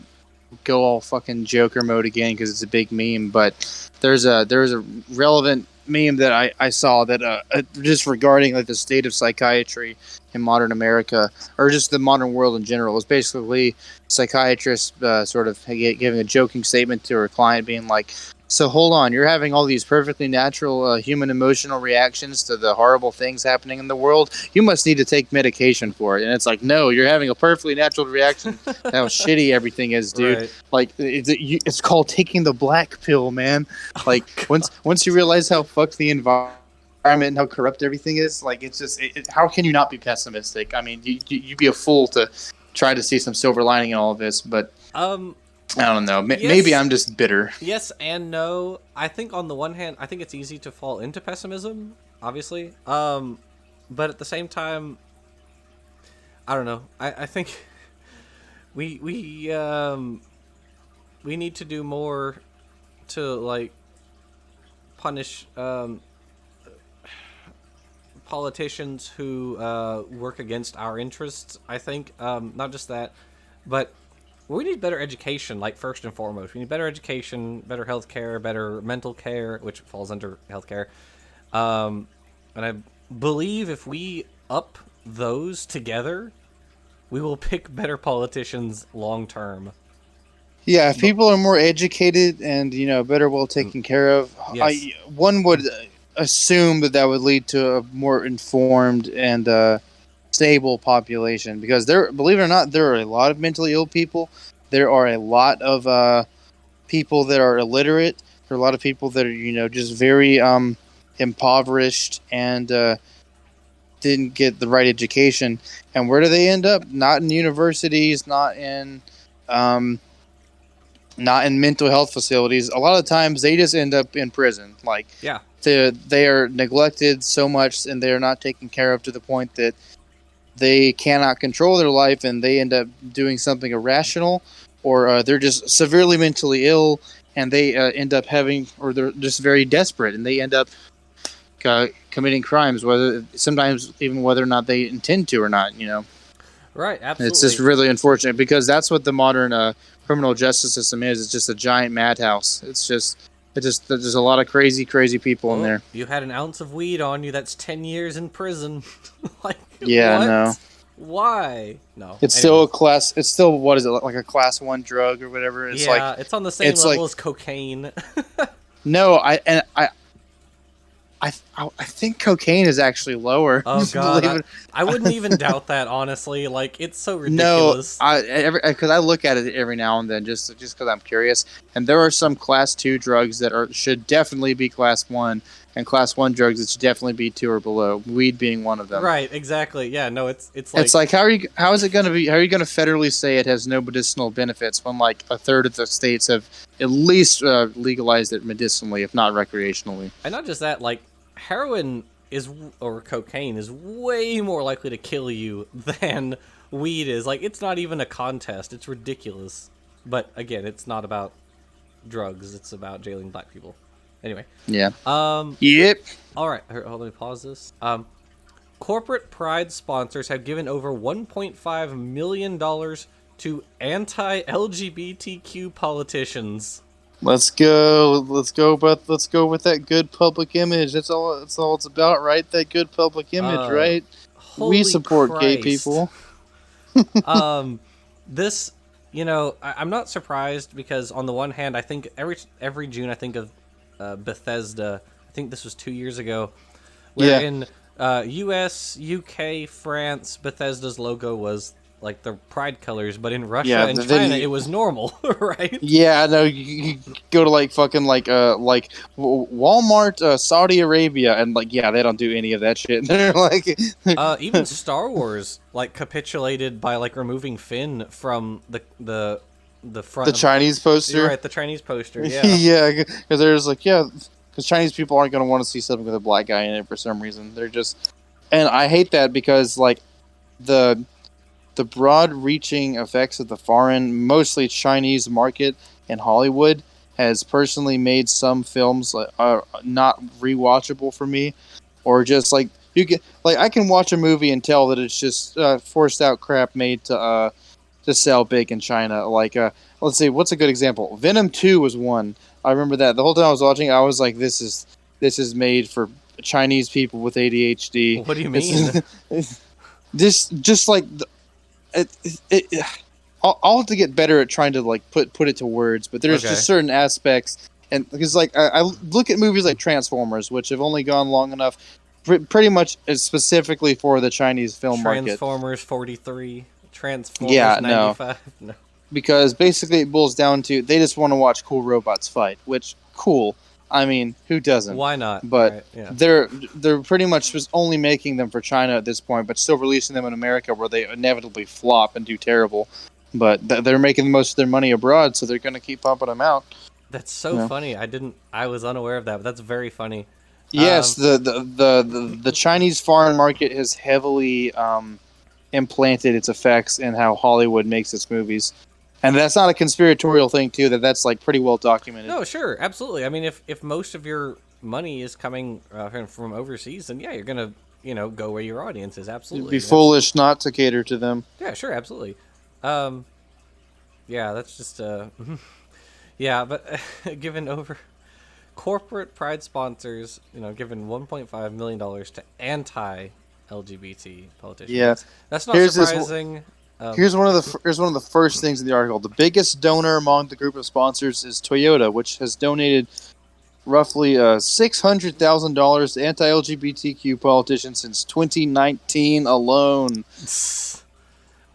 go all fucking Joker mode again because it's a big meme. But there's a relevant meme that I saw that just regarding like the state of psychiatry in modern America or just the modern world in general. It was basically psychiatrist sort of giving a joking statement to her client, being like, "So hold on, you're having all these perfectly natural human emotional reactions to the horrible things happening in the world. You must need to take medication for it." And it's like, no, you're having a perfectly natural reaction to how shitty everything is, dude. Right. Like it's called taking the black pill, man. Like once you realize how fucked the environment and how corrupt everything is, like it's just how can you not be pessimistic? I mean, you'd be a fool to try to see some silver lining in all of this, but Um, I don't know. Maybe yes, I'm just bitter. yes and no. I think on the one hand, I think it's easy to fall into pessimism, obviously. But at the same time, I don't know. I think we need to do more to like punish politicians who work against our interests. I think not just that, but we need better education. Like first and foremost, we need better education, better healthcare, better mental care, which falls under healthcare. And I believe if we up those together, we will pick better politicians long term. Yeah, if But people are more educated and better well taken care of, yes, one would assume that would lead to a more informed and stable population. Because believe it or not, there are a lot of mentally ill people. There are a lot of people that are illiterate. There are a lot of people that are just very impoverished and didn't get the right education. And where do they end up? Not in universities, um, not in mental health facilities. A lot of times they just end up in prison. Like yeah, they are neglected so much and they are not taken care of to the point that they cannot control their life and they end up doing something irrational, or they're just severely mentally ill and they end up having, or they're just very desperate and they end up committing crimes, whether sometimes even whether or not they intend to or not. right, It's just absolutely. really unfortunate because that's what the modern criminal justice system is. It's just a giant madhouse. There's a lot of crazy people in Well, there. you had an ounce of weed on you. That's 10 years in prison. Like Yeah, no. what? Why? No. It's still Anyways, a class. It's still, what is it, like a class one drug or whatever? It's like yeah, it's on the same it's like level as cocaine. no. I think cocaine is actually lower. Oh God, Believe it. I wouldn't even doubt that honestly. Like it's so No, ridiculous. because I look at it every now and then just because I'm curious, and there are some class two drugs that should definitely be class one, and class one drugs that should definitely be two or below. Weed being one of them. Right, exactly. Yeah, no, it's It's like like how is it going to be? How are you going to federally say it has no medicinal benefits when like a third of the states have at least legalized it medicinally, if not recreationally? and not just that, like heroin is or cocaine is way more likely to kill you than weed is. Like it's not even a contest. It's ridiculous. But again, it's not about drugs. It's about jailing black people. Anyway, Yeah. um, Yep. all right, here, hold on, let me pause this. Corporate Pride sponsors have given over $1.5 million to anti-LGBTQ politicians. Let's go. Let's go. But let's go with that good public image. That's all. That's all it's about, right? That good public image, Uh, right? We Holy support gay Christ. people. Um, this, I'm not surprised because on the one hand, I think every June I think of Bethesda. I think this was 2 years ago, where Yeah. in U.S., UK, France, Bethesda's logo was like the pride colors, but in Russia Yeah. and Then China it was normal, right? yeah. No. You go to like fucking like Walmart, Saudi Arabia, and like yeah, they don't do any of that shit. They're like Even Star Wars like capitulated by like removing Finn from the front the of Chinese you're poster. right, the Chinese poster, yeah. Yeah, because there's like yeah. because Chinese people aren't going to want to see something with a black guy in it for some reason. They're just, and I hate that because like the broad-reaching effects of the foreign, mostly Chinese market in Hollywood has personally made some films not rewatchable for me, or just like you can like I can watch a movie and tell that it's just forced out crap made to sell big in China. Like let's see, what's a good example? Venom 2 was one. I remember that the whole time I was watching, I was like, this is made for Chinese people with ADHD. What do you This mean? is just like it, I'll have to get better at trying to like put it to words, but there's Okay. just certain aspects, and because like I look at movies like Transformers, which have only gone long enough, pretty much is specifically for the Chinese film market. Transformers 43, Transformers Yeah, no, 95. No. because basically it boils down to they just want to watch cool robots fight, which cool. I mean, who doesn't? Why not? But Right? Yeah. they're pretty much just only making them for China at this point, but still releasing them in America where they inevitably flop and do terrible. But they're making most of their money abroad, so they're going to keep pumping them out. That's so You know? funny. I was unaware of that, but that's very funny. Yes, Um, the Chinese foreign market has heavily implanted its effects in how Hollywood makes its movies, and that's not a conspiratorial thing too. That's like pretty well documented. no, sure, absolutely. I mean, if most of your money is coming from overseas, then yeah, you're gonna go where your audience is. It'd be Absolutely. foolish not to cater to them. Yeah, sure, absolutely. Um, yeah, that's just yeah, but given over corporate pride sponsors, given $1.5 million to anti-LGBT politicians. Yeah, That's not here's this. surprising. Here's one of the first things in the article. The biggest donor among the group of sponsors is Toyota, which has donated roughly $600,000 to anti-LGBTQ politicians since 2019 alone.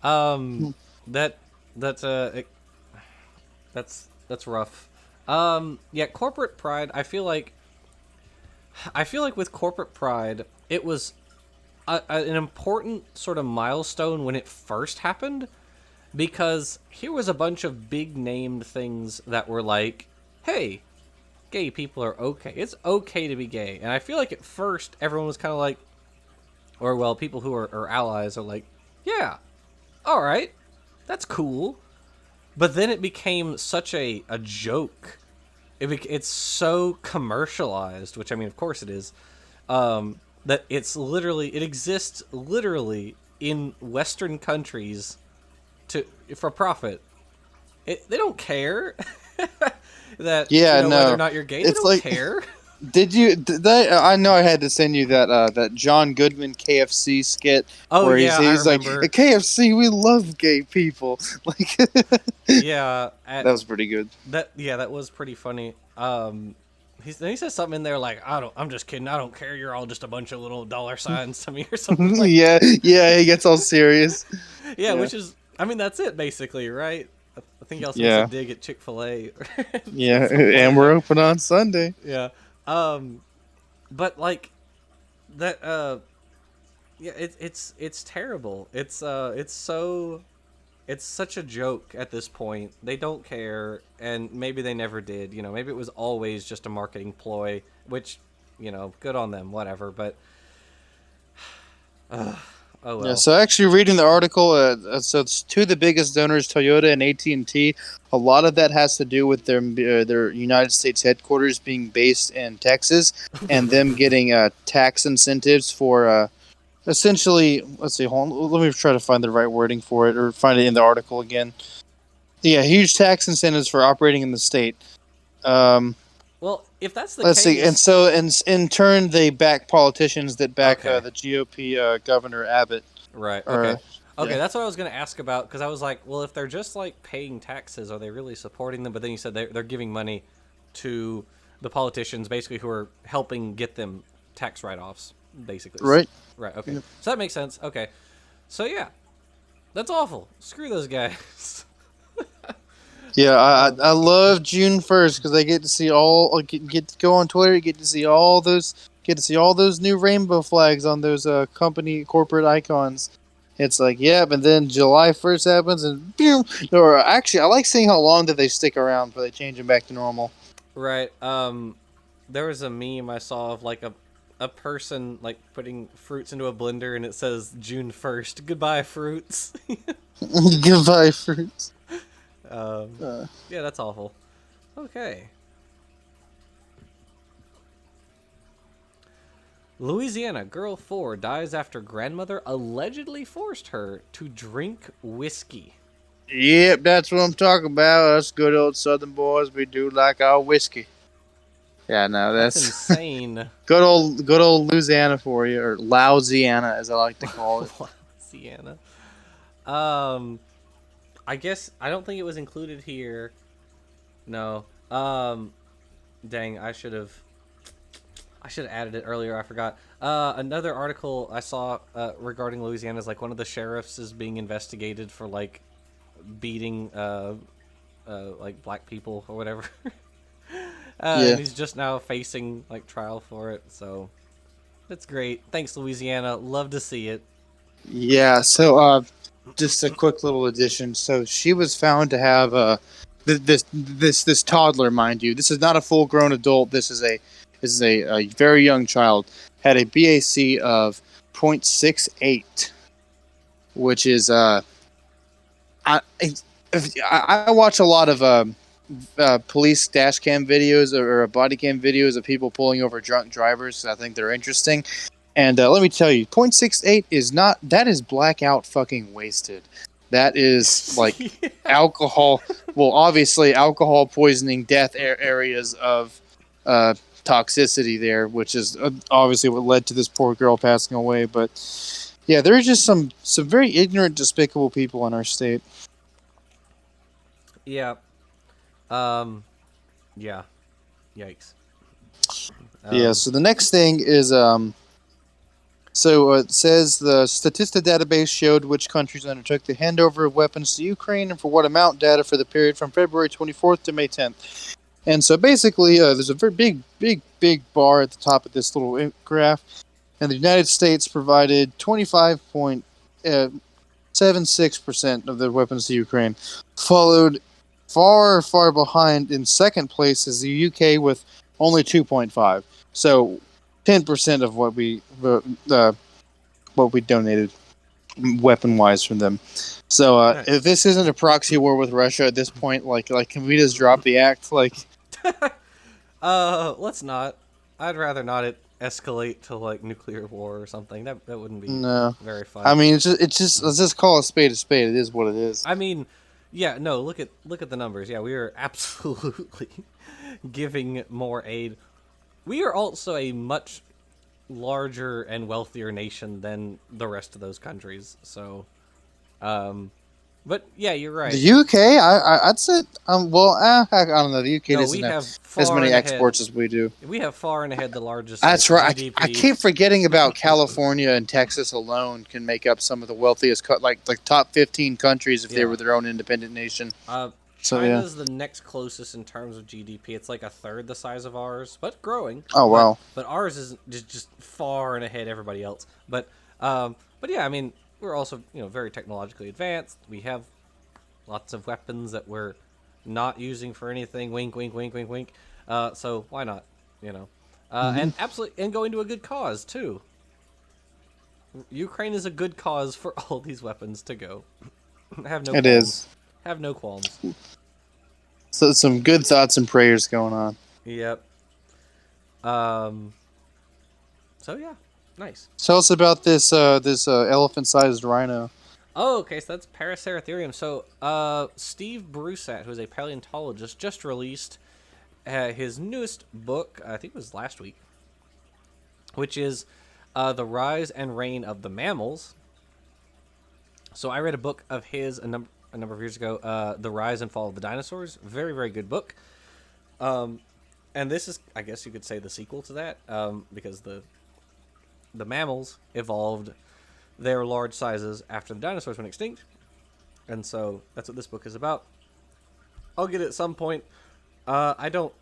um, that that that's rough. Yeah, corporate pride. I feel like with corporate pride, it was an important sort of milestone when it first happened, because here was a bunch of big named things that were like, hey, gay people are okay. It's okay to be gay. And I feel like at first everyone was kind of like, or well, people who are allies are like, yeah, all right, that's cool. But then it became such a joke. It's so commercialized, which I mean, of course it is, that it exists literally in Western countries for profit. They don't care that Yeah, whether or no, not you're gay. They it's don't like. care. Did that? I know I had to send you that John Goodman KFC skit Oh where yeah, I he's like, remember. at KFC we love gay people. Like that Yeah, was pretty good. that was pretty funny. Then he says something in there like, I'm just kidding. I don't care. You're all just a bunch of little dollar signs to me or something like Yeah, yeah, he gets all serious. that. Yeah, Yeah, which is, I mean, that's it basically, right? I think he also makes a yeah, dig at Chick-fil-A yeah, at some point and in we're there. open on Sunday. Yeah. Um, but like that. Yeah, it's terrible. It's such a joke at this point. They don't care, and maybe they never did. Maybe it was always just a marketing ploy, which, good on them, whatever. But, oh Yeah, well. so actually reading the article, so it's two of the biggest donors, Toyota and AT&T. A lot of that has to do with their United States headquarters being based in Texas, and them getting tax incentives for essentially. Let's see, hold on, let me try to find the right wording for it, or find it in the article again. Yeah, huge tax incentives for operating in the state. Um, Well, if that's the let's see, and case, so in turn they back politicians that back okay, the GOP Governor Abbott. right, okay, Or okay. yeah. That's what I was gonna ask about, because I was like, well, if they're just like paying taxes, are they really supporting them? But then you said they're giving money to the politicians, basically, who are helping get them tax write-offs, basically. Right. Right. Okay. Yep. So that makes sense. Okay. So yeah, that's awful. Screw those guys. Yeah, um, I love June 1st because I get to see all get to go on Twitter, get to see all those new rainbow flags on those company corporate icons. It's like, yeah, but then July 1st happens and boom. Or actually, I like seeing how long that they stick around before they change them back to normal. right. there was a meme I saw of like a person like putting fruits into a blender and it says June 1st. Goodbye, fruits. Goodbye, fruits. um, Uh, yeah, that's awful. Okay. Louisiana girl 4 dies after grandmother allegedly forced her to drink whiskey. yep, that's what I'm talking about. Us good old Southern boys, we do like our whiskey. Yeah, no, That's that's insane. good old Louisiana for you, or Louisiana as I like to call it. Louisiana. Um, I guess I don't think it was included here. No. Dang, I should have added it earlier. I forgot. Another article I saw regarding Louisiana is like one of the sheriffs is being investigated for like beating like black people or whatever, Yeah, and he's just now facing like trial for it. So that's great. Thanks, Louisiana. Love to see it. yeah. So, just a quick little addition. So she was found to have this toddler, mind you. This is not a full grown adult. This is a very young child. Had a BAC of 0.68, which is I I watch a lot of police dash cam videos or body cam videos of people pulling over drunk drivers. I think they're interesting. And let me tell you, 0.68 is not, that is blackout fucking wasted. That is like Yeah. alcohol. Well, obviously, alcohol poisoning death areas of toxicity there, which is obviously what led to this poor girl passing away. But yeah, there are just some very ignorant, despicable people in our state. Yeah. Um. Yeah. Yikes. Yeah. Um. So the next thing is So it says the Statista database showed which countries undertook the handover of weapons to Ukraine and for what amount. Data for the period from February 24th to May 10th. And so basically, there's a very big bar at the top of this little graph, and the United States provided 25.76% of the weapons to Ukraine, followed far behind in second place is the UK with only 2.5. So 10% of what we donated weapon wise from them. So if Nice. this isn't a proxy war with Russia at this point, like can we just drop the act? Like, Let's not. I'd rather not it escalate to like nuclear war or something. That wouldn't be no. very fun. I mean, it's just let's just call a spade a spade. It is what it is. I mean, yeah, no, look at the numbers. Yeah, we are absolutely giving more aid. We are also a much larger and wealthier nation than the rest of those countries. So, um, but yeah, you're The right. UK, I'd say, well, I don't know. The UK No, doesn't we have have as far many and ahead. exports as we do. We have far and ahead the largest like That's right. I GDP. keep forgetting about California and Texas alone can make up some of the wealthiest, like top 15 countries if they Yeah. were their own independent nation. So yeah. China's the next closest in terms of GDP. It's like a third the size of ours, but growing. Oh But wow. but ours is just far and ahead everybody else. But yeah, I mean, we're also very technologically advanced. We have lots of weapons that we're not using for anything. Wink, wink, wink, wink, wink. So why not? You know, Hmm. and absolutely, and going to a good cause too. Ukraine is a good cause for all these weapons to go. Have no It qualms. is. Have no qualms. So some good thoughts and prayers going on. Yep. Um. So yeah, nice. Tell us about this elephant-sized rhino. Oh, okay. So that's Paraceratherium. So, Steve Brusat, who is a paleontologist, just released his newest book. I think it was last week, which is "The Rise and Reign of the Mammals." So I read a book of his a number of years ago, "The Rise and Fall of the Dinosaurs." Very very good book. And this is, I guess you could say, the sequel to that, because the mammals evolved their large sizes after the dinosaurs went extinct, and so that's what this book is about. I'll get it at some point. I don't,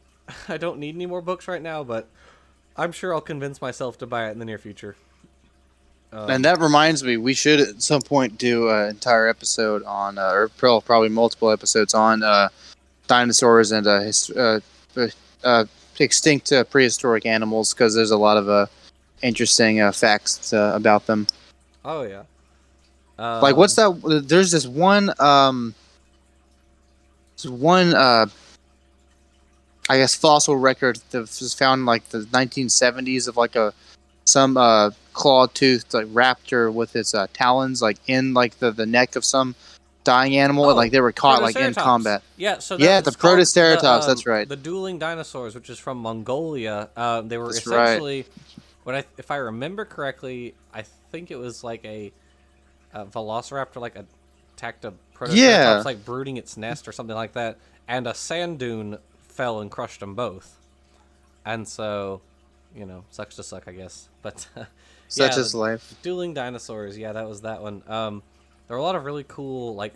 I don't need any more books right now, but I'm sure I'll convince myself to buy it in the near future. And that reminds me, we should at some point do an entire episode on, or probably multiple episodes on dinosaurs and uh, extinct prehistoric animals because there's a lot of interesting facts about them. Oh yeah. Like, what's Um, that? There's this one I guess fossil record that was found in like the 1970s of like some claw-toothed like raptor with its talons like in like the neck of some dying animal, and like oh, they were caught like in Protoceratops. combat. Yeah, so that Yeah, the it's called Protoceratops. That's right. the dueling dinosaurs, which is from Mongolia. They were That's right. essentially, if I remember correctly, I think it was like a velociraptor like attacked a Protoceratops Yeah, like brooding its nest or something like that, and a sand dune fell and crushed them both. And so, sucks to suck, I guess. But such yeah, the is life. dueling dinosaurs. Yeah, that was that one. There are a lot of really cool like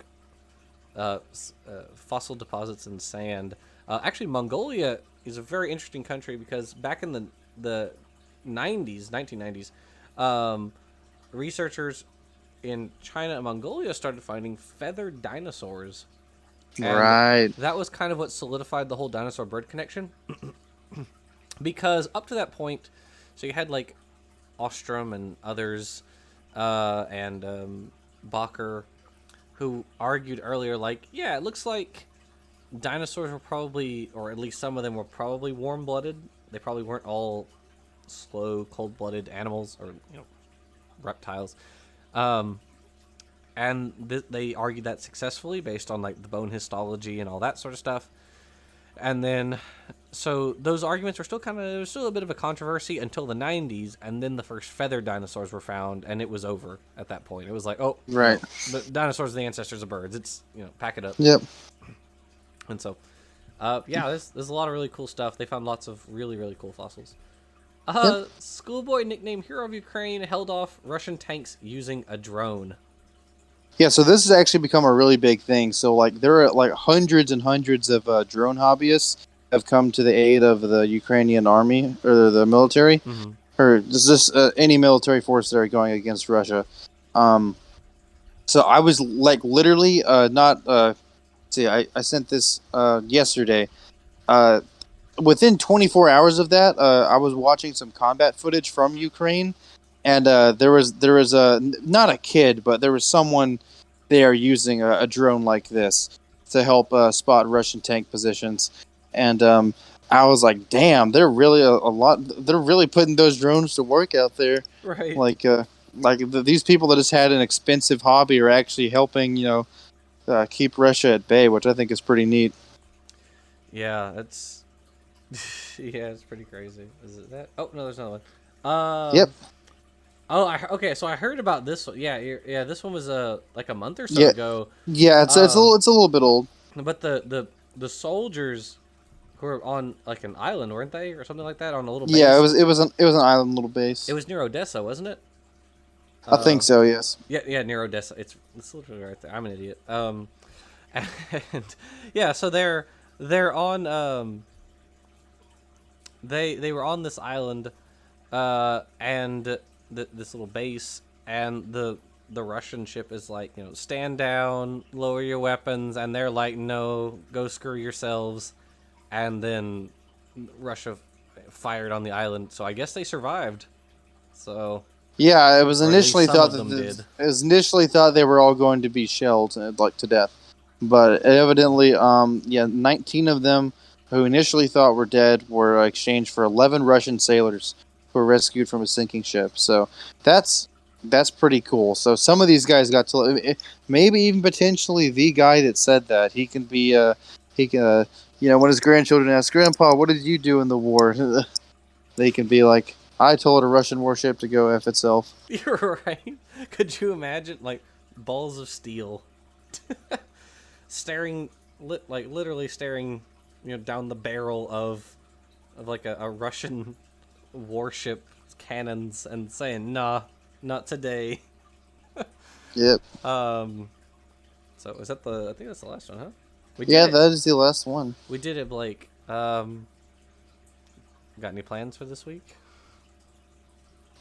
fossil deposits in sand. Actually, Mongolia is a very interesting country because back in the 1990s, researchers in China and Mongolia started finding feathered dinosaurs, and Right. that was kind of what solidified the whole dinosaur bird connection. Because up to that point, so you had like Ostrom and others, and Bacher, who argued earlier, like, yeah, it looks like dinosaurs were probably, or at least some of them were probably warm-blooded. They probably weren't all slow, cold-blooded animals or reptiles. Um, and they argued that successfully based on like the bone histology and all that sort of stuff. And then, so those arguments were still still a bit of a controversy until the 90s, and then the first feathered dinosaurs were found, and it was over at that point. It was like, oh, Right. the dinosaurs are the ancestors of birds. It's, pack it up. Yep. And so, yeah, there's a lot of really cool stuff. They found lots of really, really cool fossils. Yep. Schoolboy nicknamed Hero of Ukraine held off Russian tanks using a drone. Yeah, so this has actually become a really big thing. So like there are like hundreds and hundreds of drone hobbyists have come to the aid of the Ukrainian army or the military, Mm-hmm. or just any military force that are going against Russia. Um, so I was like literally not see I sent this yesterday. Uh, Within 24 hours of that, I was watching some combat footage from Ukraine, and there was a not a kid, but there was someone there using a drone like this to help spot Russian tank positions, and I was like, damn, they're really a lot. They're really putting those drones to work out there. Right. Like these people that just had an expensive hobby are actually helping, keep Russia at bay, which I think is pretty neat. Yeah, it's yeah, it's pretty crazy. Is it that? Oh no, there's another one. Yep. Oh, okay. So I heard about this one. Yeah, yeah. This one was like a month or so Yeah. ago. Yeah. Um, It's a little bit old. but the soldiers who were on like an island, weren't they, or something like that, on a little Yeah, base? it was an island little It base. was near Odessa, wasn't it? I think so. Yes. Yeah, yeah, near Odessa. It's literally right there. I'm an idiot. And yeah, so they're on they were on this island, and this little base, and the Russian ship is like, stand down, lower your weapons, and they're like, no, go screw yourselves, and then Russia fired on the island, so I guess they survived. So, Yeah, it was or at least initially some thought of them did. it was initially thought they were all going to be shelled like to death, but evidently, yeah, 19 of them who initially thought were dead were exchanged for 11 Russian sailors who were rescued from a sinking ship. So that's pretty cool. So some of these guys got to maybe even potentially the guy that said that he can be he can when his grandchildren ask, Grandpa, what did you do in the war? They can be like, I told a Russian warship to go F itself. You're right. Could you imagine, like, balls of steel staring, like literally staring, down the barrel of like a Russian warship cannons and saying, "Nah, not today." Yep. So is that I think that's the last one, huh? We did Yeah, it. that is the last one. We did it, Blake. Got any plans for this week?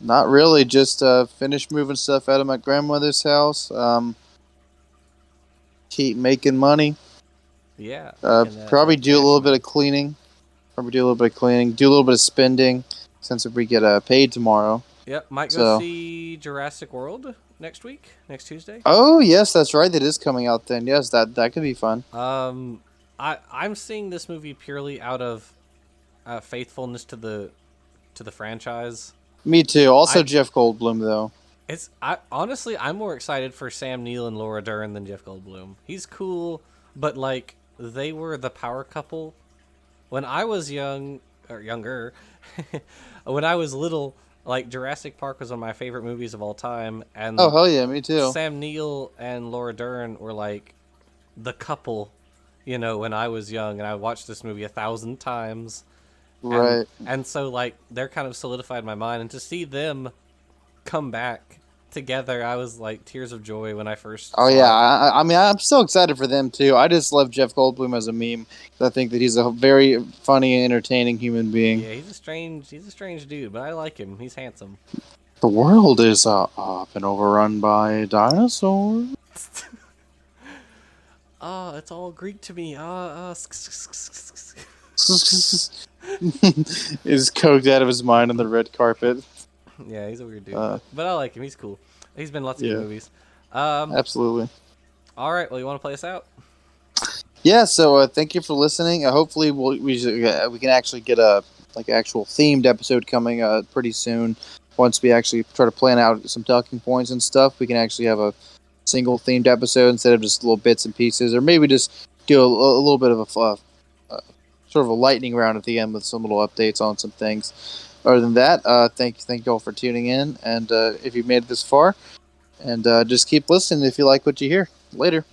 Not really. Just finish moving stuff out of my grandmother's house. Keep making money. Yeah, making that Probably do a cash little bit money. of cleaning Probably do a little bit of cleaning, do a little bit of spending, since we get paid tomorrow. Yep, might go So, see Jurassic World next week, next Tuesday. oh yes, that's right. That is coming out then. Yes, that could be fun. Um, I'm seeing this movie purely out of faithfulness to the franchise. Me too. Also, I Jeff Goldblum though. I honestly I'm more excited for Sam Neill and Laura Dern than Jeff Goldblum. He's cool, but like they were the power couple when I was young or younger. When I was little, like Jurassic Park was one of my favorite movies of all time, Oh and hell yeah, me too. Sam Neill and Laura Dern were like the couple, when I was young, and I watched this movie 1,000 times, and Right. so like they're kind of solidified in my mind, and to see them come back together, I was like tears of joy when I first Oh yeah, saw it. I mean, I'm so excited for them too. I just love Jeff Goldblum as a meme. I think that he's a very funny and entertaining human being. Yeah, he's a strange dude, but I like him. He's handsome. The world is been overrun by dinosaurs. Oh, it's all Greek to me. Is coked out of his mind on the red carpet. Yeah, he's a weird dude, Uh, but I like him. He's cool. He's been in lots of good yeah, movies. Um, absolutely. all right. Well, you want to play us out? Yeah, so thank you for listening. Hopefully, we can actually get a actual themed episode coming pretty soon. Once we actually try to plan out some talking points and stuff, we can actually have a single themed episode instead of just little bits and pieces, or maybe just do a little bit of sort of a lightning round at the end with some little updates on some things. Other than that, thank you all for tuning in, and if you made it this far, and just keep listening if you like what you hear. Later.